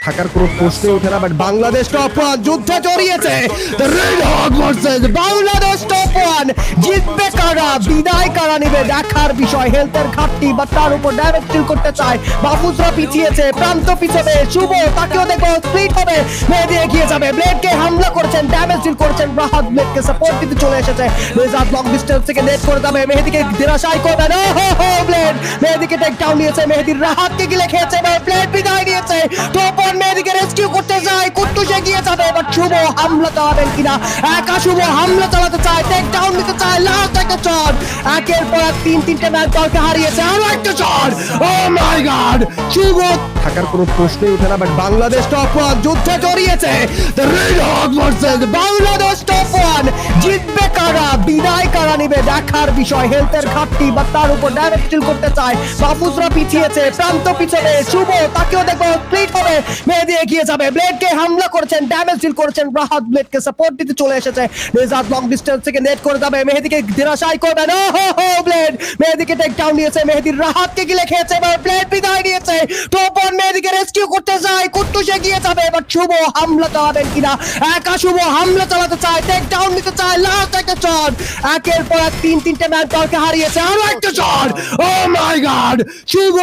থাকার কোনো প্রশ্নই ওঠে না, বাট বাংলাদেশ টপ ওয়ান যুদ্ধে জড়িয়েছে। The red hawk versus Bangladesh top one. জিতবে কারা, বিদায় কারা নেবে দেখার বিষয়। হেলথের ঘাটতি বা তার উপর ডাইরেক্ট কিল করতে চায়, বাবুসরা পিছিয়েছে, প্রান্ত পিছনে শুভ, তাকেও দেখো স্প্লিট হবে, মেহেদি এগিয়ে যাবে, ব্লেডকে হামলা করেছেন, ড্যামেজ ডিল করেছেন, রাহাত ব্লেডকে সাপোর্ট দিতে চলে এসেছে। রেজাদ লং ডিস্টেন্স থেকে নেট করে যাবে, মেহেদিকে নিরাশাই করবে না। ব্লেড মেহেদিকে টেক ডাউন নিয়েছে, মেহেদির রাহাতকে গিলে খেয়েছে, ব্লেড বিদায় নিয়েছে। টপ ওয়ান মেহেদিকে রেস্কিউ করতে যায়, কুট্টুস এগিয়ে যাবে, বাট শুভ হামলা চালাবেন কিনা। একা শুভ হামলা চালাতে চায়, টেক ডাউন নিতে চায়, লাস্ট একটা শট। একের পর এক তিনটে ম্যাচ দলকে হারিয়েছে, আরো একটা শট। ও মাই গড, শুভ থাকার কোনো প্রশ্নই ওঠে না, বাট বাংলাদেশ টপ ওয়ান যুদ্ধে জড়িয়েছে। The red hawk versus Bangladesh top one. জিতবে কারা, বিদায় কারা নেবে দেখার বিষয়। হেলথের ঘাটতি বা তার উপর ডাইরেক্ট কিল করতে চায়, বাবুসরা পিছিয়েছে, প্রান্ত পিছনে শুভ, তাকেও দেখো স্প্লিট হবে, মেহেদি এগিয়ে যাবে, ব্লেডকে হামলা করেছেন, ড্যামেজ ডিল করেছেন, রাহাত ব্লেডকে সাপোর্ট দিতে চলে এসেছে। রেজাদ লং ডিস্টেন্স থেকে নেট করে যাবে, মেহেদিকে নিরাশাই করবে না। ব্লেড মেহেদিকে টেক ডাউন নিয়েছে, মেহেদির রাহাতকে গিলে খেয়েছে, ব্লেড বিদায় নিয়েছে। টপ ওয়ান মেহেদিকে রেস্কিউ করতে যায়, কুট্টুস এগিয়ে যাবে, বাট শুভ হামলা চালাবেন কিনা। একা শুভ হামলা চালাতে চায়, টেক ডাউন নিতে চায়, লাস্ট একটা শট। একের পর এক তিনটে ম্যাচ দলকে হারিয়েছে, আরো একটা শট। ও মাই গড, শুভ